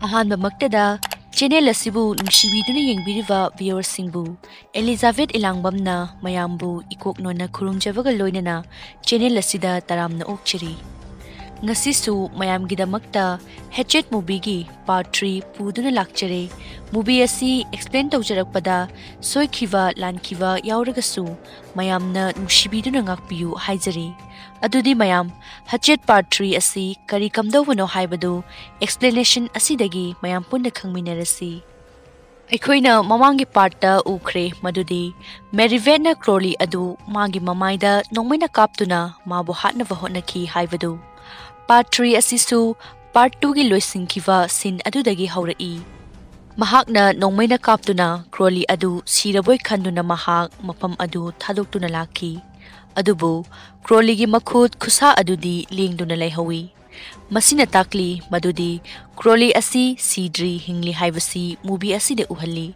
ꯑꯍꯥꯟꯕꯃꯛꯇꯗ channel ꯑꯁꯤꯕꯨ ꯅꯨꯡꯁꯤꯕꯤꯗꯨꯅ ꯌꯦꯡꯕꯤꯔꯤꯕ ꯚꯤꯌꯨꯋꯔꯁꯤꯡꯕꯨ Elizabeth ꯏꯂꯥꯡꯕꯝꯅ ꯃꯌꯥꯝꯕꯨ ꯏꯀꯣꯛꯅꯣꯟꯅ ꯈꯨꯔꯨꯝꯖꯕꯒ ꯂꯣꯏꯅꯅ ꯆꯦꯅꯦꯜ ꯑꯁꯤꯗ ꯇꯔꯥꯝꯅ ꯑꯣꯛꯆꯔꯤ꯫ ꯉꯁꯤꯁꯨ ꯃꯌꯥꯝꯒꯤꯗꯃꯛꯇ ꯍꯦꯆꯦꯠ ꯃꯨꯚꯤꯒꯤ ꯄꯥꯔꯠ 3 ꯄꯨꯗꯨꯅ ꯂꯥꯛꯆꯔꯦ꯫ ꯃꯨꯚꯤ ꯑꯁꯤ ꯑꯦꯛꯁꯄ꯭ꯂꯦꯟ ꯇꯧꯖꯔꯛꯄꯗ ꯁꯣꯏꯈꯤꯕ ꯂꯥꯟꯈꯤꯕ ꯌꯥꯎꯔꯒꯁꯨ ꯃꯌꯥꯝꯅ ꯅꯨꯡꯁꯤꯕꯤꯗꯨꯅ ꯉꯥꯛꯄꯤꯌꯨ ꯍꯥꯏꯖꯔꯤ꯫ ꯑꯗꯨꯗꯤ ꯃꯌꯥꯝ ꯍꯆꯦꯠ ꯄꯥꯔꯠ 3 ꯑꯁꯤ ꯀꯔꯤ ꯀꯝꯗꯧꯕꯅꯣ ꯍꯥꯏꯕꯗꯨ ꯑꯦꯛꯁꯄ꯭ꯂꯦꯅꯦꯁꯟ ꯑꯁꯤꯗꯒꯤ ꯃꯌꯥꯝ ꯄꯨꯟꯅ ꯈꯪꯃꯤꯟꯅꯔꯁꯤ꯫ ꯑꯩꯈꯣꯏꯅ ꯃꯃꯥꯡꯒꯤ ꯄꯥꯔꯠꯇ ꯎꯈ꯭ꯔꯦ ꯃꯗꯨꯗꯤ ꯃꯦꯔꯤꯚꯦꯠꯅ ꯀ꯭ꯔꯣꯂꯤ ꯑꯗꯨ ꯃꯥꯒꯤ ꯃꯃꯥꯏꯗ ꯅꯣꯡꯃꯩꯅ ꯀꯥꯞꯇꯨꯅ ꯃꯥꯕꯨ ꯍꯥꯠꯅꯕ ꯍꯣꯠꯅꯈꯤ ꯍꯥꯏꯕꯗꯨ꯫ ꯄꯥꯔꯠ 3 ꯑꯁꯤꯁꯨ ꯄꯥꯔꯠ 2ꯒꯤ ꯂꯣꯏꯁꯤꯟꯈꯤꯕ ꯁꯤꯟ ꯑꯗꯨꯗꯒꯤ ꯍꯧꯔꯛꯏ꯫ ꯃꯍꯥꯛꯅ ꯅꯣꯡꯃꯩꯅ ꯀꯥꯞꯇꯨꯅ ꯀ꯭ꯔꯣꯂꯤ ꯑꯗꯨ ꯁꯤꯔꯕꯣꯏ ꯈꯟꯗꯨꯅ ꯃꯍꯥꯛ ꯃꯐꯝ ꯑꯗꯨ ꯊꯥꯗꯣꯛꯇꯨꯅ ꯂꯥꯛꯈꯤ꯫ ꯑꯗꯨꯕꯨ ꯀ꯭ꯔꯣꯂꯤꯒꯤ ꯃꯈꯨꯠ ꯈꯨꯠꯁꯥ ꯑꯗꯨꯗꯤ ꯂꯦꯡꯗꯨꯅ ꯂꯩꯍꯧꯏ꯫ ꯃꯁꯤꯅ ꯇꯥꯛꯂꯤ ꯃꯗꯨꯗꯤ ꯀ꯭ꯔꯣꯂꯤ ꯑꯁꯤ ꯁꯤꯗ꯭ꯔꯤ ꯍꯤꯡꯂꯤ ꯍꯥꯏꯕꯁꯤ ꯃꯨꯚꯤ ꯑꯁꯤꯗ ꯎꯍꯜꯂꯤ꯫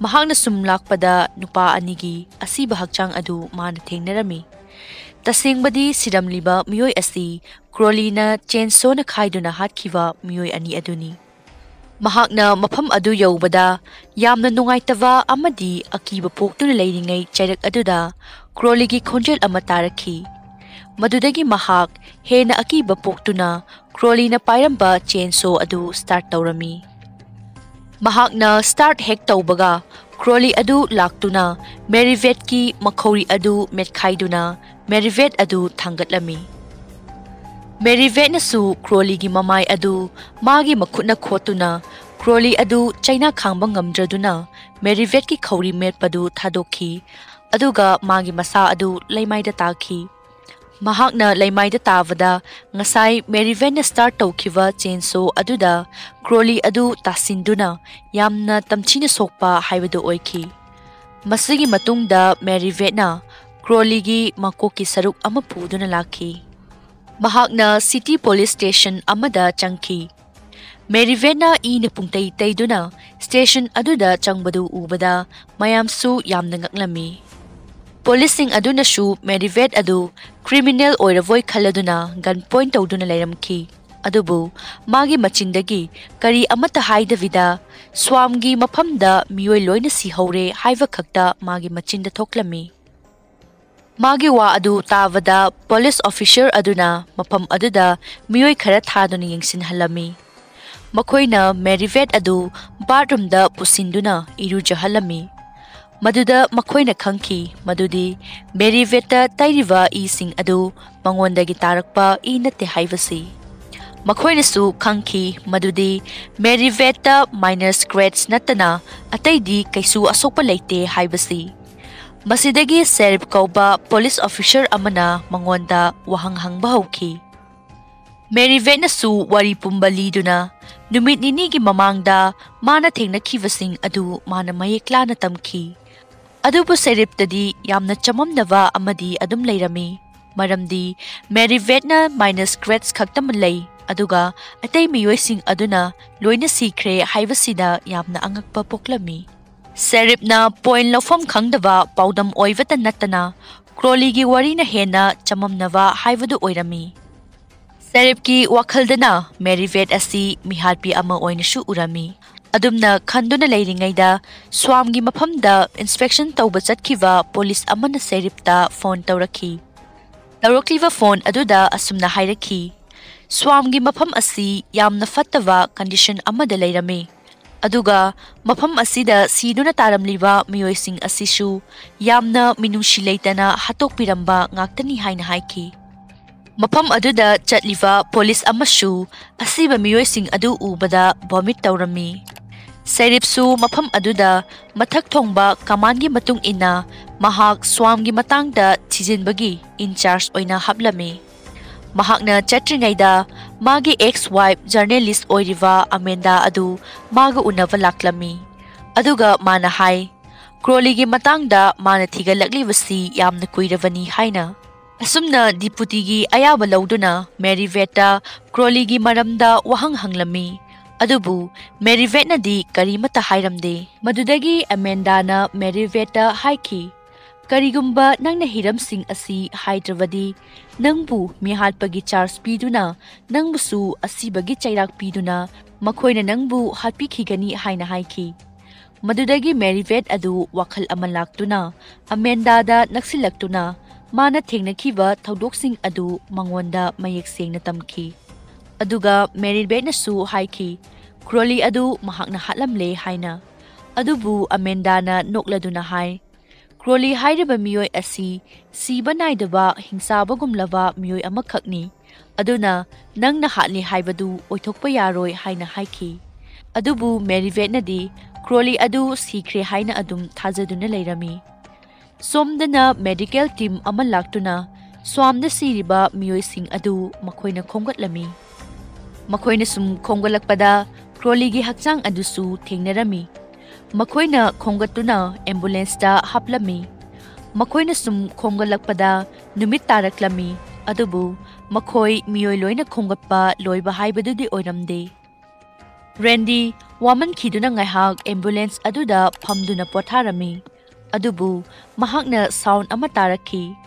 ꯃꯍꯥꯛꯅ ꯁꯨꯝ ꯂꯥꯛꯄꯗ ꯅꯨꯄꯥ ꯑꯅꯤꯒꯤ ꯑꯁꯤꯕ ꯍꯛꯆꯥꯡ ꯑꯗꯨ ꯃꯥꯅ ꯊꯦꯡꯅꯔꯝꯃꯤ꯫ ꯇꯁꯦꯡꯕꯗꯤ ꯁꯤꯔꯝꯂꯤꯕ ꯃꯤꯑꯣꯏ ꯑꯁꯤ ꯀ꯭ꯔꯣꯂꯤꯅ ꯆꯦꯟꯁꯣꯅ ꯈꯥꯏꯗꯨꯅ ꯍꯥꯠꯈꯤꯕ ꯃꯤꯑꯣꯏ ꯑꯅꯤ ꯑꯗꯨꯅꯤ꯫ ꯃꯍꯥꯛꯅ ꯃꯐꯝ ꯑꯗꯨ ꯌꯧꯕꯗ ꯌꯥꯝꯅ ꯅꯨꯡꯉꯥꯏꯇꯕ ꯑꯃꯗꯤ ꯑꯀꯤꯕ ꯄꯣꯛꯇꯨꯅ ꯂꯩꯔꯤꯉꯩ ꯆꯩꯔꯛ ꯑꯗꯨꯗ ꯀ꯭ꯔꯣꯂꯤꯒꯤ ꯈꯣꯟꯖꯦꯜ ꯑꯃ ꯇꯥꯔꯛꯈꯤ꯫ ꯃꯗꯨꯗꯒꯤ ꯃꯍꯥꯛ ꯍꯦꯟꯅ ꯑꯀꯤꯕ ꯄꯣꯛꯇꯨꯅ ꯀ꯭ꯔꯣꯂꯤꯅ ꯄꯥꯏꯔꯝꯕ ꯆꯦꯟꯁꯣ ꯑꯗꯨ ꯁ꯭ꯇꯥꯔꯠ ꯇꯧꯔꯝꯃꯤ꯫ ꯃꯍꯥꯛꯅ ꯁ꯭ꯇꯥꯔꯠ ꯍꯦꯛ ꯇꯧꯕꯒ ꯀ꯭ꯔꯣꯂꯤ ꯑꯗꯨ ꯂꯥꯛꯇꯨꯅ ꯃꯦꯔꯤꯚꯦꯠꯀꯤ ꯃꯈꯧꯔꯤ ꯑꯗꯨ ꯃꯦꯠꯈꯥꯏꯗꯨꯅ ꯃꯦꯔꯤꯚꯦꯠ ꯑꯗꯨ ꯊꯥꯡꯒꯠꯂꯝꯃꯤ꯫ ꯃꯦꯔꯤꯚꯦꯠꯅꯁꯨ ꯀ꯭ꯔꯣꯂꯤꯒꯤ ꯃꯃꯥꯏ ꯑꯗꯨ ꯃꯥꯒꯤ ꯃꯈꯨꯠꯅ ꯈꯣꯠꯇꯨꯅ ꯀ꯭ꯔꯣꯂꯤ ꯑꯗꯨ ꯆꯩꯅꯥ ꯈꯥꯡꯕ ꯉꯝꯗ꯭ꯔꯗꯨꯅ ꯃꯦꯔꯤꯚꯦꯠꯀꯤ ꯈꯧꯔꯤ ꯃꯦꯠꯄꯗꯨ ꯊꯥꯗꯣꯛꯈꯤ꯫ ꯑꯗꯨꯒ ꯃꯥꯒꯤ ꯃꯁꯥ ꯑꯗꯨ ꯂꯩꯃꯥꯏꯗ ꯇꯥꯈꯤ꯫ ꯃꯍꯥꯛꯅ ꯂꯩꯃꯥꯏꯗ ꯇꯥꯕꯗ ꯉꯁꯥꯏ ꯃꯦꯔꯤꯚꯦꯠꯅ ꯁ꯭ꯇꯥꯔꯠ ꯇꯧꯈꯤꯕ ꯆꯦꯟꯁꯣ ꯑꯗꯨꯗ ꯀ꯭ꯔꯣꯂꯤ ꯑꯗꯨ ꯇꯥꯁꯤꯟꯗꯨꯅ ꯌꯥꯝꯅ ꯇꯝꯊꯤꯅ ꯁꯣꯛꯄ ꯍꯥꯏꯕꯗꯨ ꯑꯣꯏꯈꯤ꯫ ꯃꯁꯤꯒꯤ ꯃꯇꯨꯡꯗ ꯃꯦꯔꯤꯚꯦꯠꯅ ꯀ꯭ꯔꯣꯂꯤꯒꯤ ꯃꯀꯣꯛꯀꯤ ꯁꯔꯨꯛ ꯑꯃ ꯄꯨꯗꯨꯅ ꯂꯥꯛꯈꯤ꯫ ꯃꯍꯥꯛꯅ ꯁꯤꯇꯤ ꯄꯨꯂꯤꯁ ꯁ꯭ꯇꯦꯁꯟ ꯑꯃꯗ ꯆꯪꯈꯤ꯫ ꯃꯦꯔꯤꯚꯦꯠꯅ ꯏꯅ ꯄꯨꯡꯇꯩ ꯇꯩꯗꯨꯅ ꯁ꯭ꯇꯦꯁꯟ ꯑꯗꯨꯗ ꯆꯪꯕꯗꯨ ꯎꯕꯗ ꯃꯌꯥꯝꯁꯨ ꯌꯥꯝꯅ ꯉꯛꯂꯝꯃꯤ꯫ ꯄꯨꯂꯤꯁꯁꯤꯡ ꯑꯗꯨꯅꯁꯨ ꯃꯦꯔꯤꯚꯦꯠ ꯑꯗꯨ ꯀ꯭ꯔꯤꯃꯤꯅꯦꯜ ꯑꯣꯏꯔꯕꯣꯏ ꯈꯜꯂꯗꯨꯅ ꯒꯟ ꯄꯣꯏꯟ ꯇꯧꯗꯨꯅ ꯂꯩꯔꯝꯈꯤ꯫ ꯑꯗꯨꯕꯨ ꯃꯥꯒꯤ ꯃꯆꯤꯟꯗꯒꯤ ꯀꯔꯤ ꯑꯃꯠꯇ ꯍꯥꯏꯗꯕꯤꯗ ꯁ꯭ꯋꯥꯝꯒꯤ ꯃꯐꯝꯗ ꯃꯤꯑꯣꯏ ꯂꯣꯏꯅ ꯁꯤꯍꯧꯔꯦ ꯍꯥꯏꯕ ꯈꯛꯇ ꯃꯥꯒꯤ ꯃꯆꯤꯟꯗ ꯊꯣꯛꯂꯝꯃꯤ꯫ ꯃꯥꯒꯤ ꯋꯥ ꯑꯗꯨ ꯇꯥꯕꯗ ꯄꯨꯂꯤꯁ ꯑꯣꯐꯤꯁꯔ ꯑꯗꯨꯅ ꯃꯐꯝ ꯑꯗꯨꯗ ꯃꯤꯑꯣꯏ ꯈꯔ ꯊꯥꯗꯨꯅ ꯌꯦꯡꯁꯤꯟꯍꯜꯂꯝꯃꯤ꯫ ꯃꯈꯣꯏꯅ ꯃꯦꯔꯤꯚꯦꯠ ꯑꯗꯨ ꯕꯥꯊꯔꯨꯝꯗ ꯄꯨꯁꯤꯟꯗꯨꯅ ꯏꯔꯨꯖꯍꯜꯂꯝꯃꯤ꯫ ꯃꯗꯨꯗ ꯃꯈꯣꯏꯅ ꯈꯪꯈꯤ ꯃꯗꯨꯗꯤ ꯃꯦꯔꯤꯚꯦꯠꯇ ꯇꯩꯔꯤꯕ ꯏꯁꯤꯡ ꯑꯗꯨ ꯃꯉꯣꯟꯗꯒꯤ ꯇꯥꯔꯛꯄ ꯏ ꯅꯠꯇꯦ ꯍꯥꯏꯕꯁꯤ꯫ ꯃꯈꯣꯏꯅꯁꯨ ꯈꯪꯈꯤ ꯃꯗꯨꯗꯤ ꯃꯦꯔꯤꯚꯦꯠꯇ ꯃꯥꯏꯅꯔ ꯁ꯭ꯀ꯭ꯔꯦꯆ ꯅꯠꯇꯅ ꯑꯇꯩꯗꯤ ꯀꯩꯁꯨ ꯑꯁꯣꯛꯄ ꯂꯩꯇꯦ ꯍꯥꯏꯕꯁꯤ꯫ ꯃꯁꯤꯗꯒꯤ ꯁꯦꯔꯤꯐ ꯀꯧꯕ ꯄꯨꯂꯤꯁ ꯑꯣꯐꯤꯁꯔ ꯑꯃꯅ ꯃꯉꯣꯟꯗ ꯋꯥꯍꯪ ꯍꯪꯕ ꯍꯧꯈꯤ꯫ ꯃꯦꯔꯤꯚꯦꯠꯅꯁꯨ ꯋꯥꯔꯤ ꯄꯨꯝꯕ ꯂꯤꯗꯨꯅ ꯅꯨꯃꯤꯠ ꯅꯤꯅꯤꯒꯤ ꯃꯃꯥꯡꯗ ꯃꯥꯅ ꯊꯦꯡꯅꯈꯤꯕꯁꯤꯡ ꯑꯗꯨ ꯃꯥꯅ ꯃꯌꯦꯛ ꯂꯥꯅ ꯇꯝꯈꯤ꯫ ꯑꯗꯨꯕꯨ ꯁꯦꯔꯤꯐꯇꯗꯤ ꯌꯥꯝꯅ ꯆꯃꯝꯅꯕ ꯑꯃꯗꯤ ꯑꯗꯨꯝ ꯂꯩꯔꯝꯃꯤ꯫ ꯃꯔꯝꯗꯤ ꯃꯦꯔꯤꯚꯦꯠꯅ ꯃꯥꯏꯅꯔ ꯁ꯭ꯀ꯭ꯔꯦꯆ ꯈꯛꯇꯃꯛ ꯂꯩ ꯑꯗꯨꯒ ꯑꯇꯩ ꯃꯤꯑꯣꯏꯁꯤꯡ ꯑꯗꯨꯅ ꯂꯣꯏꯅ ꯁꯤꯈ꯭ꯔꯦ ꯍꯥꯏꯕꯁꯤꯗ ꯌꯥꯝꯅ ꯑꯉꯛꯄ ꯄꯣꯛꯂꯝꯃꯤ꯫ ꯁꯦꯔꯤꯐꯅ ꯄꯣꯏꯟ ꯂꯧꯐꯝ ꯈꯪꯗꯕ ꯄꯥꯎꯗꯝ ꯑꯣꯏꯕꯇ ꯅꯠꯇꯅ ꯀ꯭ꯔꯣꯂꯤꯒꯤ ꯋꯥꯔꯤꯅ ꯍꯦꯟꯅ ꯆꯃꯝꯅꯕ ꯍꯥꯏꯕꯗꯨ ꯑꯣꯏꯔꯝꯃꯤ꯫ ꯁꯦꯔꯤꯐꯀꯤ ꯋꯥꯈꯜꯗꯅ ꯃꯦꯔꯤꯚꯦꯠ ꯑꯁꯤ ꯃꯤꯍꯥꯠꯄꯤ ꯑꯃ ꯑꯣꯏꯅꯁꯨ ꯎꯔꯝꯃꯤ꯫ ꯑꯗꯨꯝꯅ ꯈꯟꯗꯨꯅ ꯂꯩꯔꯤꯉꯩꯗ ꯁ꯭ꯋꯥꯝꯒꯤ ꯃꯐꯝꯗ ꯏꯟꯁꯄꯦꯛꯁꯟ ꯇꯧꯕ ꯆꯠꯈꯤꯕ ꯄꯨꯂꯤꯁ ꯑꯃꯅ ꯁꯦꯔꯤꯐꯇ ꯐꯣꯟ ꯇꯧꯔꯛꯈꯤ꯫ ꯇꯧꯔꯛꯂꯤꯕ ꯐꯣꯟ ꯑꯗꯨꯗ ꯑꯁꯨꯝꯅ ꯍꯥꯏꯔꯛꯈꯤ, ꯁ꯭ꯋꯥꯝꯒꯤ ꯃꯐꯝ ꯑꯁꯤ ꯌꯥꯝꯅ ꯐꯠꯇꯕ ꯀꯟꯗꯤꯁꯟ ꯑꯃꯗ ꯂꯩꯔꯝꯃꯤ꯫ ꯑꯗꯨꯒ ꯃꯐꯝ ꯑꯁꯤꯗ ꯁꯤꯗꯨꯅ ꯇꯥꯔꯝꯂꯤꯕ ꯃꯤꯑꯣꯏꯁꯤꯡ ꯑꯁꯤꯁꯨ ꯌꯥꯝꯅ ꯃꯤꯅꯨꯡꯁꯤ ꯂꯩꯇꯅ ꯍꯥꯠꯇꯣꯛꯄꯤꯔꯝꯕ ꯉꯥꯛꯇꯅꯤ ꯍꯥꯏꯅ ꯍꯥꯏꯈꯤ꯫ ꯃꯐꯝ ꯑꯗꯨꯗ ꯆꯠꯂꯤꯕ ꯄꯨꯂꯤꯁ ꯑꯃꯁꯨ ꯑꯁꯤꯕ ꯃꯤꯑꯣꯏꯁꯤꯡ ꯑꯗꯨ ꯎꯕꯗ ꯚꯣꯃꯤꯠ ꯇꯧꯔꯝꯃꯤ꯫ ꯁꯦꯔꯤꯐꯁꯨ ꯃꯐꯝ ꯑꯗꯨꯗ ꯃꯊꯛ ꯊꯣꯡꯕ ꯀꯃꯥꯟꯒꯤ ꯃꯇꯨꯡ ꯏꯟꯅ ꯃꯍꯥꯛ ꯁ꯭ꯋꯥꯝꯒꯤ ꯃꯇꯥꯡꯗ ꯊꯤꯖꯤꯟꯕꯒꯤ ꯏꯟꯆꯥꯔꯖ ꯑꯣꯏꯅ ꯍꯥꯞꯂꯝꯃꯤ꯫ ꯃꯍꯥꯛꯅ ꯆꯠꯇ꯭ꯔꯤꯉꯩꯗ ꯃꯥꯒꯤ ꯑꯦꯛꯁ ꯋꯥꯏꯐ ꯖꯔꯅꯦꯂꯤꯁꯠ ꯑꯣꯏꯔꯤꯕ ꯑꯃꯦꯟꯗꯥ ꯑꯗꯨ ꯃꯥꯒ ꯎꯅꯕ ꯂꯥꯛꯂꯝꯃꯤ꯫ ꯑꯗꯨꯒ ꯃꯥꯅ ꯍꯥꯏ ꯀ꯭ꯔꯣꯂꯤꯒꯤ ꯃꯇꯥꯡꯗ ꯃꯥꯅ ꯊꯤꯒꯠꯂꯛꯂꯤꯕꯁꯤ ꯌꯥꯝꯅ ꯀꯨꯏꯔꯕꯅꯤ ꯍꯥꯏꯅ꯫ ꯑꯁꯨꯝꯅ ꯗꯤꯄꯨꯇꯤꯒꯤ ꯑꯌꯥꯕ ꯂꯧꯗꯨꯅ ꯃꯦꯔꯤꯚꯦꯠꯇ ꯀ꯭ꯔꯣꯂꯤꯒꯤ ꯃꯔꯝꯗ ꯋꯥꯍꯪ ꯍꯪꯂꯝꯃꯤ꯫ ꯑꯗꯨꯕꯨ ꯃꯦꯔꯤꯚꯦꯠꯅꯗꯤ ꯀꯔꯤꯃꯠꯇ ꯍꯥꯏꯔꯝꯗꯦ꯫ ꯃꯗꯨꯗꯒꯤ ꯑꯃꯦꯟꯗꯥꯅ ꯃꯦꯔꯤꯚꯦꯠꯇ ꯍꯥꯏꯈꯤ, Karigumba nangna hiramsing asi haidrabadi nangbu mihatpagi charge piduna nangbusu asibagi chairak piduna makoina nangbu hatpikhigani haina haiki. Madudagi Merivet adu wakhal ama laktuna Amanda da naksilaktuna mana thengnakiba thaudoksing adu mangonda mayek sengna tamki. Aduga Merivet nasu haiki Crowley adu mahakna hatlamle haina. Adubu Amanda na nokladuna hai. Crowley hairaba miyoi asi siba naidaba hingsabagumlaba miyoi amakhakni. Aduna nangna hatli haibadu oithokpa yaroi haina haiki. Adubu Merivet nadi Crowley adu sikre haina adum thajaduna leirami. Somdana medical team ama laktuna swamda siriba miyoi sing adu makoina khongatlami. Makoina sum khongalakpada Crowley gi hakchang adusu thengnarami. Makoina khongatuna ambulance da haplami. Makoina sum khongalakpada numit taraklami. Adubu makoi miyoi loina khongatpa loiba haibadudi oiramde. Randy waman khiduna ngaihak ambulance aduda phamduna potharami. Adubu mahakna sound ama tarakhi.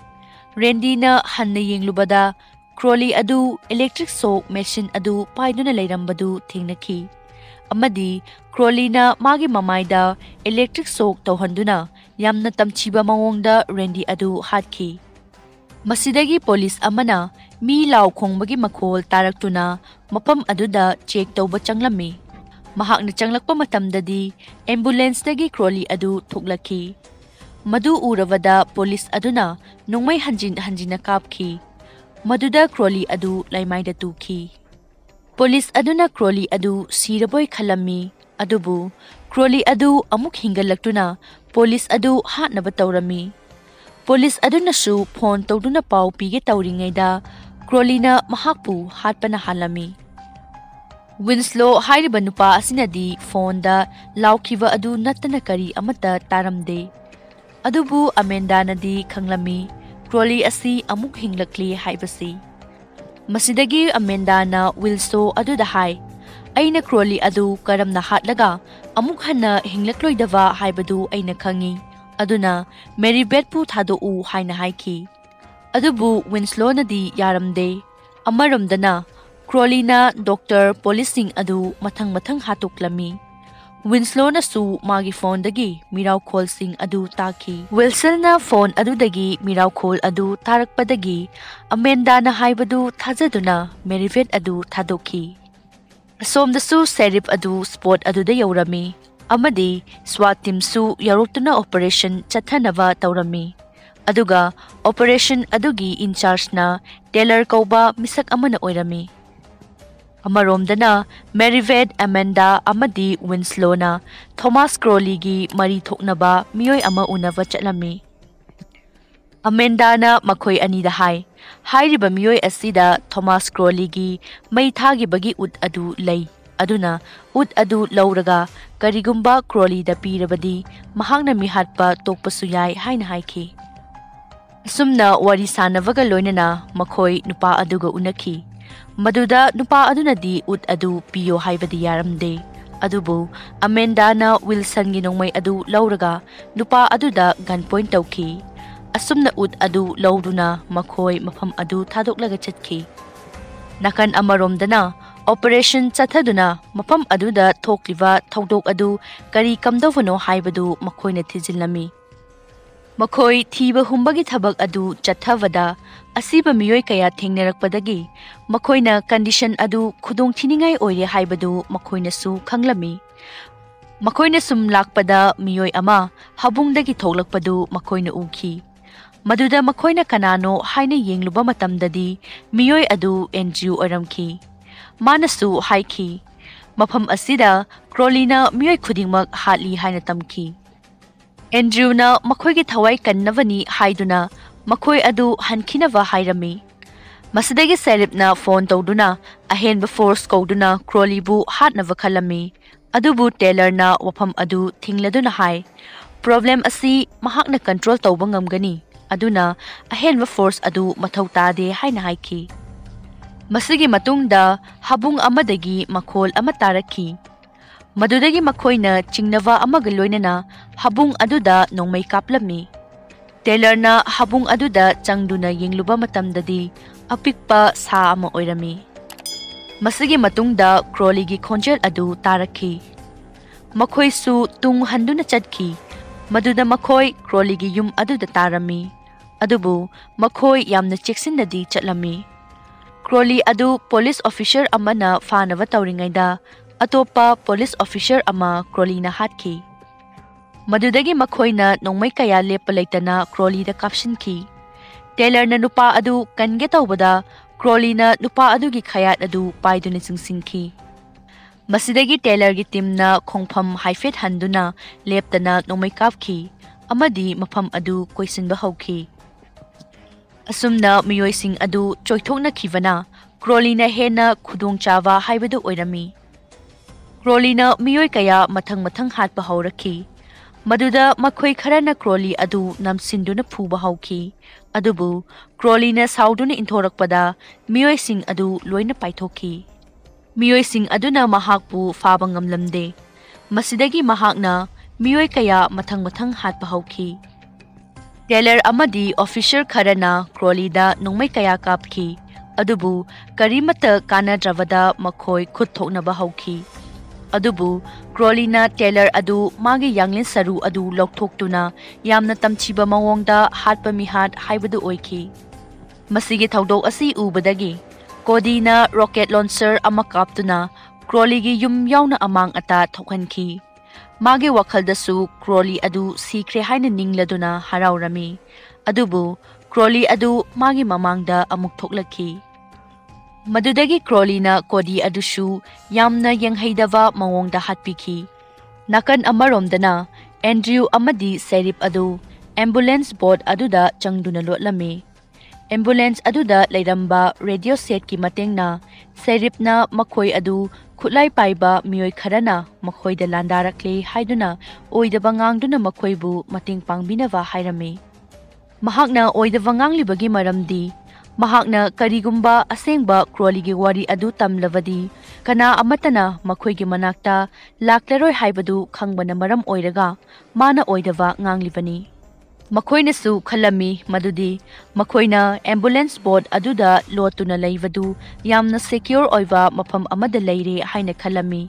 Randy na hanna yenglubada Crowley adu electric shock machine adu paiduna leirambadu thengnaki. Amadi Crowley na magi mamaida electric shock tawhanduna yamna tamchiba mawongda Randy adu hatki. Masidagi police amana mi law khongbagi makhol taraktuna mapam aduda check tawba changlami. Mahakna changlakpa matamdadi ambulance dagi Crowley adu thuklaki. Madu uravada police aduna nungmay hanjina kapki. Maduda Crowley adu laimaida tuki. Police aduna Crowley adu siraboy khalami. Adubu Crowley adu amuk hingalaktuna police adu hatnaba tawrami. Police aduna su phone tawduna pau pige tawringaida Crowley na mahakpu hatpana halami. Winslow hairiba nupa asinadi phone da laukhiba adu natana kari amata taramde. Adubu Amanda nadi khanglami Crowley asi amuk hinglakli haibasi. Masidagi Amanda na Winslow adu da hai. Aina Crowley adu karamna hatlaga amuk hanna hinglakloidava haibadu aina khangi. Aduna Merivet pu thadou haina haiki. Adubu Winslow nadi yaramde. Amaramdana Crowley na doctor policing adu mathang hatuklami. Winslow na su magi phone dagi miraw call sing adu taki. Wilson na phone adu dagi miraw call adu tarakpadagi Amanda na haibadu thajaduna Merivet adu thadoki. Asom da su sheriff adu spot adu da yaurami. Amadi SWAT team su yaroktuna operation chathanava tawrami. Aduga operation adugi in charge na Taylor kauba misak amana oirami. Amaromdana Merivet Amanda amadi Winslow na Thomas Crowley gi mari thoknaba miyoi ama unava chatlami. Amanda na makhoi anida hai. Hairiba miyoi asida Thomas Crowley gi mai thagi bagi ut adu lay. Aduna ut adu lauraga karigumba Crowley da pirabadi mahakna mihatpa tokpasu yai haina haiki. Sumna wari sanavaga loinana makhoi nupa aduga unaki. Maduda nupa aduna di ut adu piyo haibadi yaramde. Adubu Amanda na Wilson ginongmay adu lauraga nupa aduda gunpoint tawki. Asumna ut adu lauduna makhoi mafam adu thadok chatki. Nakan amaromdana operation chathaduna mafam aduda thokliva thaudok adu kari kamdawano haibadu makhoina thijilami. Makhoi thiba humbagi thabak adu chathavada asiba miyoi kaya thengnarakpadagi makhoina condition adu khudong thiningai oire haibadu makhoina su khanglami. Makhoina sum lakpada miyoi ama habungdagi thoklakpadu makhoina uki. Maduda makhoina kanano haina yengluba matamdadi miyoi adu NGO oramki. Manasu haiki. Mafam asida Crowley na miyoi khudingmak hatli haina tamki. Andrew na makhoi gi thawai kannavani haiduna makhoi adu hankinava hairami. Masidagi sheriff na phone tawduna ahenba force kauduna Crowley bu hatnava khalami. Adubu Taylor na wafam adu thingladuna hai. Problem asi mahakna control tawba ngamgani. Aduna ahenba force adu mathau tade haina haiki. Masigi matungda habung amadagi makhol ama taraki. Madudagi makhoina chingnava amaga loinana habung aduda nongmay kaplami. ꯇꯦꯂꯔꯅ ꯍꯥꯕꯨꯡ ꯑꯗꯨꯗ ꯆꯪꯗꯨꯅ ꯌꯦꯡꯂꯨꯕ ꯃꯇꯝꯗꯗꯤ ꯑꯄꯤꯛꯄ ꯁꯥ ꯑꯃ ꯑꯣꯏꯔꯝꯃꯤ꯫ ꯃꯁꯤꯒꯤ ꯃꯇꯨꯡꯗ ꯀ꯭ꯔꯣꯂꯤꯒꯤ ꯈꯣꯟꯖꯦꯜ ꯑꯗꯨ ꯇꯥꯔꯛꯈꯤ꯫ ꯃꯈꯣꯏꯁꯨ ꯇꯨꯡ ꯍꯟꯗꯨꯅ ꯆꯠꯈꯤ, ꯃꯗꯨꯗ ꯃꯈꯣꯏ ꯀ꯭ꯔꯣꯂꯤꯒꯤ ꯌꯨꯝ ꯑꯗꯨꯗ ꯇꯥꯔꯝꯃꯤ, ꯑꯗꯨꯕꯨ ꯃꯈꯣꯏ ꯌꯥꯝꯅ ꯆꯦꯛꯁꯤꯟꯅꯗꯤ ꯆꯠꯂꯝꯃꯤ꯫ ꯀ꯭ꯔꯣꯂꯤ ꯑꯗꯨ ꯄꯣꯂꯤꯁ ꯑꯣꯐꯤꯁꯔ ꯑꯃꯅ ꯐꯥꯅꯕ ꯇꯧꯔꯤꯉꯩꯗ ꯑꯇꯣꯞꯄ ꯄꯣꯂꯤꯁ ꯑꯣꯐꯤꯁꯔ ꯑꯃ ꯀ꯭ꯔꯣꯂꯤꯅ ꯍꯥꯠꯈꯤ꯫ ꯃꯗꯨꯗꯒꯤ ꯃꯈꯣꯏꯅ ꯅꯣꯡꯃꯩ ꯀꯌꯥ ꯂꯦꯞꯄ ꯂꯩꯇꯅ ꯀ꯭ꯔꯣꯂꯤꯗ ꯀꯥꯞꯁꯤꯟꯈꯤ꯫ ꯇꯦꯂꯔꯅ ꯅꯨꯄꯥ ꯑꯗꯨ ꯀꯟꯒꯦ ꯇꯧꯕꯗ ꯀ꯭ꯔꯣꯂꯤꯅ ꯅꯨꯄꯥ ꯑꯗꯨꯒꯤ ꯈꯌꯥꯠ ꯑꯗꯨ ꯄꯥꯏꯗꯨꯅ ꯆꯤꯡꯁꯤꯟꯈꯤ꯫ ꯃꯁꯤꯗꯒꯤ ꯇꯦꯂꯔꯒꯤ ꯇꯤꯝꯅ ꯈꯣꯡꯐꯝ ꯍꯥꯏꯐꯦꯠ ꯍꯟꯗꯨꯅ ꯂꯦꯞꯇꯅ ꯅꯣꯡꯃꯩ ꯀꯥꯞꯈꯤ ꯑꯃꯗꯤ ꯃꯐꯝ ꯑꯗꯨ ꯀꯣꯏꯁꯤꯟꯕ ꯍꯧꯈꯤ꯫ ꯑꯁꯨꯝꯅ ꯃꯤꯑꯣꯏꯁꯤꯡ ꯑꯗꯨ ꯆꯣꯏꯊꯣꯛꯅꯈꯤꯕꯅ ꯀ꯭ꯔꯣꯂꯤꯅ ꯍꯦꯟꯅ ꯈꯨꯗꯣꯡꯆꯥꯕ ꯍꯥꯏꯕꯗꯨ ꯑꯣꯏꯔꯝꯃꯤ꯫ ꯀ꯭ꯔꯣꯂꯤꯅ ꯃꯤꯑꯣꯏ ꯀꯌꯥ ꯃꯊꯪ ꯍꯥꯠꯄ ꯍꯧꯔꯛꯈꯤ, ꯃꯗꯨꯗ ꯃꯈꯣꯏ ꯈꯔꯅ ꯀ꯭ꯔꯣꯂꯤ ꯑꯗꯨ ꯅꯝꯁꯤꯟꯗꯨꯅ ꯐꯨꯕ ꯍꯧꯈꯤ, ꯑꯗꯨꯕꯨ ꯀ꯭ꯔꯣꯂꯤꯅ ꯁꯥꯎꯗꯨꯅ ꯏꯟꯊꯣꯔꯛꯄꯗ ꯃꯤꯑꯣꯏꯁꯤꯡ ꯑꯗꯨ ꯂꯣꯏꯅ ꯄꯥꯏꯊꯣꯛꯈꯤ꯫ ꯃꯤꯑꯣꯏꯁꯤꯡ ꯑꯗꯨꯅ ꯃꯍꯥꯛꯄꯨ ꯐꯥꯕ ꯉꯝꯂꯝꯗꯦ꯫ ꯃꯁꯤꯗꯒꯤ ꯃꯍꯥꯛꯅ ꯃꯤꯑꯣꯏ ꯀꯌꯥ ꯃꯊꯪ ꯍꯥꯠꯄ ꯍꯧꯈꯤ꯫ ꯇꯦꯂꯔ ꯑꯃꯗꯤ ꯑꯣꯐꯤꯁꯔ ꯈꯔꯅ ꯀ꯭ꯔꯣꯂꯤꯗ ꯅꯣꯡꯃꯩ ꯀꯌꯥ ꯀꯥꯞꯈꯤ, ꯑꯗꯨꯕꯨ ꯀꯔꯤꯃꯠꯇ ꯀꯥꯟꯅꯗ꯭ꯔꯕꯗ ꯃꯈꯣꯏ ꯈꯨꯠ ꯊꯣꯛꯅꯕ ꯍꯧꯈꯤ꯫ ꯑꯗꯨꯕꯨ ꯀ꯭ꯔꯣꯂꯤꯅ ꯇꯦꯂꯔ ꯑꯗꯨ ꯃꯥꯒꯤ ꯌꯥꯡꯂꯦꯟ ꯁꯔꯨ ꯑꯗꯨ ꯂꯧꯊꯣꯛꯇꯨꯅ ꯌꯥꯝꯅ ꯇꯝꯊꯤꯕ ꯃꯑꯣꯡꯗ ꯍꯥꯠꯄ ꯃꯤꯍꯥꯠ ꯍꯥꯏꯕꯗꯨ ꯑꯣꯏꯈꯤ꯫ ꯃꯁꯤꯒꯤ ꯊꯧꯗꯣꯛ ꯑꯁꯤ ꯎꯕꯗꯒꯤ ꯀꯣꯗꯤꯅ ꯔꯣꯀꯦꯠ ꯂꯣꯟꯆꯔ ꯑꯃ ꯀꯥꯞꯇꯨꯅ ꯀ꯭ꯔꯣꯂꯤꯒꯤ ꯌꯨꯝ ꯌꯥꯎꯅ ꯑꯃꯥꯡ ꯑꯇꯥ ꯊꯣꯛꯍꯟꯈꯤ꯫ ꯃꯥꯒꯤ ꯋꯥꯈꯜꯗꯁꯨ ꯀ꯭ꯔꯣꯂꯤ ꯑꯗꯨ ꯁꯤꯈ꯭ꯔꯦ ꯍꯥꯏꯅ ꯅꯤꯡꯂꯗꯨꯅ ꯍꯔꯥꯎꯔꯝꯃꯤ, ꯑꯗꯨꯕꯨ ꯀ꯭ꯔꯣꯂꯤ ꯑꯗꯨ ꯃꯥꯒꯤ ꯃꯃꯥꯡꯗ ꯑꯃꯨꯛ ꯊꯣꯛꯂꯛꯈꯤ꯫ ꯃꯗꯨꯗꯒꯤ ꯀ꯭ꯔꯣꯂꯤꯅ ꯀꯣꯗꯤ ꯑꯗꯨꯁꯨ ꯌꯥꯝꯅ ꯌꯦꯡꯍꯩꯗꯕ ꯃꯑꯣꯡꯗ ꯍꯥꯠꯄꯤꯈꯤ꯫ ꯅꯥꯀꯟ ꯑꯃꯔꯣꯝꯗꯅ ꯑꯦꯟꯗ꯭ꯔꯌꯨ ꯑꯃꯗꯤ ꯁꯦꯔꯤꯐ ꯑꯗꯨ ꯑꯦꯝꯕꯨꯂꯦꯟꯁ ꯕꯣꯠ ꯑꯗꯨꯗ ꯆꯪꯗꯨꯅ ꯂꯣꯠꯂꯝꯃꯤ꯫ ꯑꯦꯝꯕꯨꯂꯦꯟꯁ ꯑꯗꯨꯗ ꯂꯩꯔꯝꯕ ꯔꯦꯗꯤꯑꯣ ꯁꯦꯠꯀꯤ ꯃꯇꯦꯡꯅ ꯁꯦꯔꯤꯐꯅ ꯃꯈꯣꯏ ꯑꯗꯨ ꯈꯨꯠꯂꯥꯏ ꯄꯥꯏꯕ ꯃꯤꯑꯣꯏ ꯈꯔꯅ ꯃꯈꯣꯏꯗ ꯂꯥꯟꯗꯥꯔꯛꯂꯦ ꯍꯥꯏꯗꯨꯅ ꯑꯣꯏꯗꯕ ꯉꯥꯡꯗꯨꯅ ꯃꯈꯣꯏꯕꯨ ꯃꯇꯦꯡ ꯄꯥꯡꯕꯤꯅꯕ ꯍꯥꯏꯔꯝꯃꯤ꯫ ꯃꯍꯥꯛꯅ ꯑꯣꯏꯗꯕ ꯉꯥꯡꯂꯤꯕꯒꯤ ꯃꯔꯝꯗꯤ ꯃꯍꯥꯛꯅ ꯀꯔꯤꯒꯨꯝꯕ ꯑꯁꯦꯡꯕ ꯀ꯭ꯔꯣꯂꯤꯒꯤ ꯋꯥꯔꯤ ꯑꯗꯨ ꯇꯝꯂꯕꯗꯤ ꯀꯅꯥ ꯑꯃꯠꯇꯅ ꯃꯈꯣꯏꯒꯤ ꯃꯅꯥꯛꯇ ꯂꯥꯛꯂꯔꯣꯏ ꯍꯥꯏꯕꯗꯨ ꯈꯪꯕꯅ ꯃꯔꯝ ꯑꯣꯏꯔꯒ ꯃꯥꯅ ꯑꯣꯏꯗꯕ ꯉꯥꯡꯂꯤꯕꯅꯤ꯫ ꯃꯈꯣꯏꯅꯁꯨ ꯈꯜꯂꯝꯃꯤ ꯃꯗꯨꯗꯤ ꯃꯈꯣꯏꯅ ꯑꯦꯝꯕꯨꯂꯦꯟꯁ ꯕꯣꯠ ꯑꯗꯨꯗ ꯂꯣꯠꯇꯨꯅ ꯂꯩꯕꯗꯨ ꯌꯥꯝꯅ ꯁꯦꯀ꯭ꯌꯣꯔ ꯑꯣꯏꯕ ꯃꯐꯝ ꯑꯃꯗ ꯂꯩꯔꯦ ꯍꯥꯏꯅ ꯈꯜꯂꯝꯃꯤ,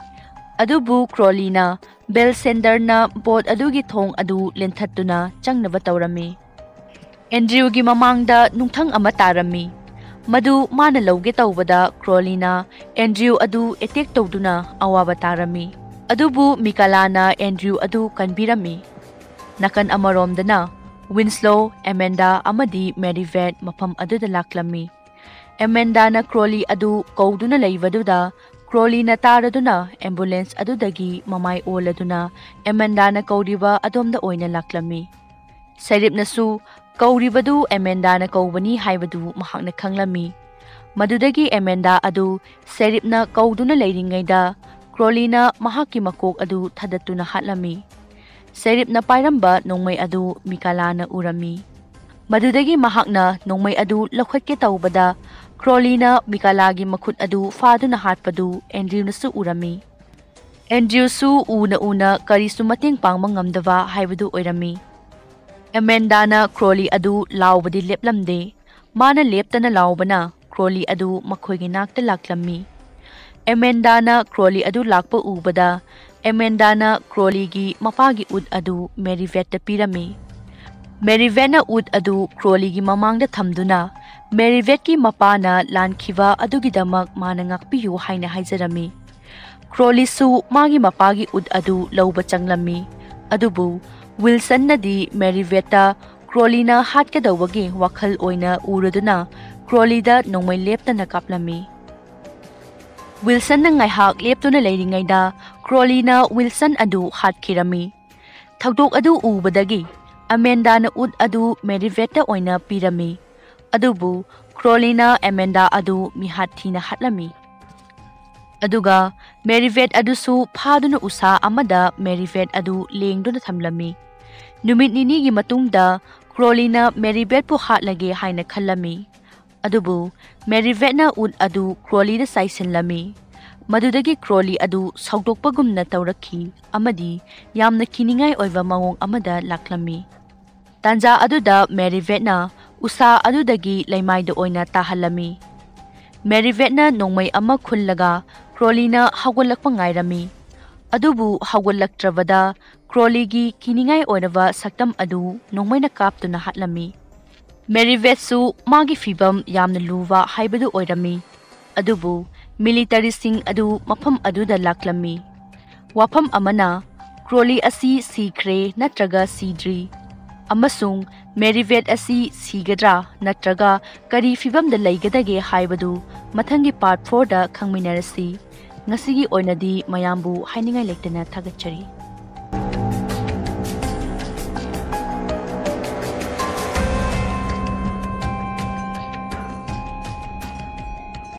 ꯑꯗꯨꯕꯨ ꯀ꯭ꯔꯣꯂꯤꯅ ꯕꯦꯜ ꯁꯦꯟꯗꯔꯅ ꯕꯣꯠ ꯑꯗꯨꯒꯤ ꯊꯣꯡ ꯑꯗꯨ ꯂꯦꯟꯊꯠꯇꯨꯅ ꯆꯪꯅꯕ ꯇꯧꯔꯝꯃꯤ꯫ ꯑꯦꯟꯗ꯭ꯔꯌꯨꯒꯤ ꯃꯃꯥꯡꯗ ꯅꯨꯡꯊꯪ ꯑꯃ ꯇꯥꯔꯝꯃꯤ, ꯃꯗꯨ ꯃꯥꯅ ꯂꯧꯒꯦ ꯇꯧꯕꯗ ꯀ꯭ꯔꯣꯂꯤꯅ ꯑꯦꯟꯗ꯭ꯔꯌꯨ ꯑꯗꯨ ꯑꯦꯇꯦꯛ ꯇꯧꯗꯨꯅ ꯑꯋꯥꯕ ꯇꯥꯔꯝꯃꯤ, ꯑꯗꯨꯕꯨ ꯃꯤꯀꯥꯂꯥꯅ ꯑꯦꯟꯗ꯭ꯔꯌꯨ ꯑꯗꯨ ꯀꯟꯕꯤꯔꯝꯃꯤ꯫ ꯅꯥꯀꯟ ꯑꯃꯔꯣꯝꯗꯅ ꯋꯤꯟꯁꯂꯣ, ꯑꯦꯃꯦꯟꯗꯥ ꯑꯃꯗꯤ ꯃꯦꯔꯤꯚꯦꯠ ꯃꯐꯝ ꯑꯗꯨꯗ ꯂꯥꯛꯂꯝꯃꯤ꯫ ꯑꯦꯃꯦꯟꯗꯥꯅ ꯀ꯭ꯔꯣꯂꯤ ꯑꯗꯨ ꯀꯧꯗꯨꯅ ꯂꯩꯕꯗꯨꯗ ꯀ꯭ꯔꯣꯂꯤꯅ ꯇꯥꯔꯗꯨꯅ ꯑꯦꯝꯕꯨꯂꯦꯟꯁ ꯑꯗꯨꯗꯒꯤ ꯃꯃꯥꯏ ꯑꯣꯜꯂꯗꯨꯅ ꯑꯦꯃꯦꯟꯗꯥꯅ ꯀꯧꯔꯤꯕ ꯑꯗꯣꯝꯗ ꯑꯣꯏꯅ ꯂꯥꯛꯂꯝꯃꯤ꯫ ꯁꯦꯔꯤꯐꯅꯁꯨ ꯀꯧꯔꯤꯕꯗꯨ ꯑꯦꯃꯦꯟꯗꯥꯅ ꯀꯧꯕꯅꯤ ꯍꯥꯏꯕꯗꯨ ꯃꯍꯥꯛꯅ ꯈꯪꯂꯝꯃꯤ꯫ ꯃꯗꯨꯗꯒꯤ ꯑꯦꯃꯦꯟꯗꯥ ꯑꯗꯨ ꯁꯦꯔꯤꯐꯅ ꯀꯧꯗꯨꯅ ꯂꯩꯔꯤꯉꯩꯗ ꯀ꯭ꯔꯣꯂꯤꯅ ꯃꯍꯥꯛꯀꯤ ꯃꯀꯣꯛ ꯑꯗꯨ ꯊꯗꯠꯇꯨꯅ ꯍꯥꯠꯂꯝꯃꯤ꯫ ꯁꯦꯔꯤꯐꯅ ꯄꯥꯏꯔꯝꯕ ꯅꯣꯡꯃꯩ ꯑꯗꯨ ꯃꯤꯀꯥꯂꯥꯅ ꯎꯔꯝꯃꯤ꯫ ꯃꯗꯨꯗꯒꯤ ꯃꯍꯥꯛꯅ ꯅꯣꯡꯃꯩ ꯑꯗꯨ ꯂꯧꯈꯠꯀꯦ ꯇꯧꯕꯗ ꯀ꯭ꯔꯣꯂꯤꯅ ꯃꯤꯀꯥꯂꯥꯒꯤ ꯃꯈꯨꯠ ꯑꯗꯨ ꯐꯥꯗꯨꯅ ꯍꯥꯠꯄꯗꯨ ꯑꯦꯟꯗ꯭ꯔꯌꯨꯅꯁꯨ ꯎꯔꯝꯃꯤ꯫ ꯑꯦꯟꯗ꯭ꯔꯌꯨꯁꯨ ꯎꯅ ꯀꯔꯤꯁꯨ ꯃꯇꯦꯡ ꯄꯥꯡꯕ ꯉꯝꯗꯕ ꯍꯥꯏꯕꯗꯨ ꯑꯣꯏꯔꯝꯃꯤ꯫ ꯑꯦꯃꯦꯟꯗꯥꯅ ꯀ꯭ꯔꯣꯂꯤ ꯑꯗꯨ ꯂꯥꯎꯕꯗꯤ ꯂꯦꯞꯂꯝꯗꯦ, ꯃꯥꯅ ꯂꯦꯞꯇꯅ ꯂꯥꯎꯕꯅ ꯀ꯭ꯔꯣꯂꯤ ꯑꯗꯨ ꯃꯈꯣꯏꯒꯤ ꯅꯥꯛꯇ ꯂꯥꯛꯂꯝꯃꯤ꯫ ꯑꯦꯃꯦꯟꯗꯥꯅ ꯀ꯭ꯔꯣꯂꯤ ꯑꯗꯨ ꯂꯥꯛꯄ ꯎꯕꯗ ꯑꯦꯃꯦꯟꯗꯥꯅ ꯀ꯭ꯔꯣꯂꯤꯒꯤ ꯃꯄꯥꯒꯤ ꯎꯠ ꯑꯗꯨ ꯃꯦꯔꯤꯚꯦꯠꯇ ꯄꯤꯔꯝꯃꯤ꯫ ꯃꯦꯔꯤꯚꯦꯠꯅ ꯎꯠ ꯑꯗꯨ ꯀ꯭ꯔꯣꯂꯤꯒꯤ ꯃꯃꯥꯡꯗ ꯊꯝꯗꯨꯅ ꯃꯦꯔꯤꯚꯦꯠꯀꯤ ꯃꯄꯥꯅ ꯂꯥꯟꯈꯤꯕ ꯑꯗꯨꯒꯤꯗꯃꯛ ꯃꯥꯅ ꯉꯥꯛꯄꯤꯌꯨ ꯍꯥꯏꯅ ꯍꯥꯏꯖꯔꯝꯃꯤ꯫ ꯀ꯭ꯔꯣꯂꯤꯁꯨ ꯃꯥꯒꯤ ꯃꯄꯥꯒꯤ ꯎꯠ ꯑꯗꯨ ꯂꯧꯕ ꯆꯪꯂꯝꯃꯤ, ꯑꯗꯨꯕꯨ ꯋꯤꯜꯁꯟꯅꯗꯤ ꯃꯦꯔꯤꯚꯦꯠꯇ ꯀ꯭ꯔꯣꯂꯤꯅ ꯍꯥꯠꯀꯗꯧꯕꯒꯤ ꯋꯥꯈꯜ ꯑꯣꯏꯅ ꯎꯔꯗꯨꯅ ꯀ꯭ꯔꯣꯂꯤꯗ ꯅꯣꯡꯃꯩ ꯂꯦꯞꯇꯅ ꯀꯥꯞꯂꯝꯃꯤ꯫ ꯋꯤꯜꯁꯟꯅ ꯉꯥꯏꯍꯥꯛ ꯂꯦꯞꯇꯨꯅ ꯂꯩꯔꯤꯉꯩꯗ ꯀ꯭ꯔꯣꯂꯤꯅ ꯋꯤꯜꯁꯟ ꯑꯗꯨ ꯍꯥꯠꯈꯤꯔꯝꯃꯤ꯫ ꯊꯧꯗꯣꯛ ꯑꯗꯨ ꯎꯕꯗꯒꯤ ꯑꯦꯃꯦꯟꯗꯥꯅ ꯎꯠ ꯑꯗꯨ ꯃꯦꯔꯤꯚꯦꯠꯇ ꯑꯣꯏꯅ ꯄꯤꯔꯝꯃꯤ, ꯑꯗꯨꯕꯨ ꯀ꯭ꯔꯣꯂꯤꯅ ꯑꯦꯃꯦꯟꯗꯥ ꯑꯗꯨ ꯃꯤꯍꯥꯠ ꯊꯤꯅ ꯍꯥꯠꯂꯝꯃꯤ꯫ ꯑꯗꯨꯒ ꯃꯦꯔꯤꯚꯦꯠ ꯑꯗꯨꯁꯨ ꯐꯥꯗꯨꯅ ꯎꯁꯥ ꯑꯃꯗ ꯃꯦꯔꯤꯚꯦꯠ ꯑꯗꯨ ꯂꯦꯡꯗꯨꯅ ꯊꯝꯂꯝꯃꯤ꯫ ꯅꯨꯃꯤꯠ ꯅꯤꯅꯤꯒꯤ ꯃꯇꯨꯡꯗ ꯀ꯭ꯔꯣꯂꯤꯅ ꯃꯦꯔꯤꯚꯦꯠꯄꯨ ꯍꯥꯠꯂꯒꯦ ꯍꯥꯏꯅ ꯈꯜꯂꯝꯃꯤ, ꯑꯗꯨꯕꯨ ꯃꯦꯔꯤꯚꯦꯠꯅ ꯎꯠ ꯑꯗꯨ ꯀ꯭ꯔꯣꯂꯤꯗ ꯆꯥꯏꯁꯤꯜꯂꯝꯃꯤ꯫ ꯃꯗꯨꯗꯒꯤ ꯀ꯭ꯔꯣꯂꯤ ꯑꯗꯨ ꯁꯧꯗꯣꯛꯄꯒꯨꯝꯅ ꯇꯧꯔꯛꯈꯤ ꯑꯃꯗꯤ ꯌꯥꯝꯅ ꯀꯤꯅꯤꯡꯉꯥꯏ ꯑꯣꯏꯕ ꯃꯑꯣꯡ ꯑꯃꯗ ꯂꯥꯛꯂꯝꯃꯤ꯫ ꯇꯥꯟꯖꯥ ꯑꯗꯨꯗ ꯃꯦꯔꯤꯚꯦꯠꯅ ꯎꯁꯥ ꯑꯗꯨꯗꯒꯤ ꯂꯩꯃꯥꯏꯗ ꯑꯣꯏꯅ ꯇꯥꯍꯜꯂꯝꯃꯤ꯫ ꯃꯦꯔꯤꯚꯦꯠꯅ ꯅꯣꯡꯃꯩ ꯑꯃ ꯈꯨꯜꯂꯒ ꯀ꯭ꯔꯣꯂꯤꯅ ꯍꯧꯒꯠꯂꯛꯄ ꯉꯥꯏꯔꯝꯃꯤ꯫ ꯑꯗꯨꯕꯨ ꯍꯧꯒꯠꯂꯛꯇ꯭ꯔꯕꯗ ꯀ꯭ꯔꯣꯂꯤꯒꯤ ꯀꯤꯅꯤꯡꯉꯥꯏ ꯑꯣꯏꯔꯕ ꯁꯛꯇꯝ ꯑꯗꯨ ꯅꯣꯡꯃꯩꯅ ꯀꯥꯞꯇꯨꯅ ꯍꯥꯠꯂꯝꯃꯤ꯫ ꯃꯦꯔꯤꯚꯦꯠꯁꯨ ꯃꯥꯒꯤ ꯐꯤꯚꯝ ꯌꯥꯝꯅ ꯂꯨꯕ ꯍꯥꯏꯕꯗꯨ ꯑꯣꯏꯔꯝꯃꯤ꯫ ꯑꯗꯨꯕꯨ ꯃꯤꯂꯤꯇꯔꯤꯁꯤꯡ ꯑꯗꯨ ꯃꯐꯝ ꯑꯗꯨꯗ ꯂꯥꯛꯂꯝꯃꯤ꯫ ꯋꯥꯐꯝ ꯑꯃꯅ ꯀ꯭ꯔꯣꯂꯤ ꯑꯁꯤ ꯁꯤꯈ꯭ꯔꯦ ꯅꯠꯇ꯭ꯔꯒ ꯁꯤꯗ꯭ꯔꯤ, ꯑꯃꯁꯨꯡ ꯃꯦꯔꯤꯚꯦꯠ ꯑꯁꯤ ꯁꯤꯒꯗ꯭ꯔꯥ ꯅꯠꯇ꯭ꯔꯒ ꯀꯔꯤ ꯐꯤꯚꯝꯗ ꯂꯩꯒꯗꯒꯦ ꯍꯥꯏꯕꯗꯨ ꯃꯊꯪꯒꯤ ꯄꯥꯔꯠ 4ꯗ ꯈꯪꯃꯤꯟꯅꯔꯁꯤ꯫ ꯉꯁꯤꯒꯤ ꯑꯣꯏꯅꯗꯤ ꯃꯌꯥꯝꯕꯨ ꯍꯥꯏꯅꯤꯡꯉꯥꯏ ꯂꯩꯇꯅ ꯊꯥꯒꯠꯆꯔꯤ꯫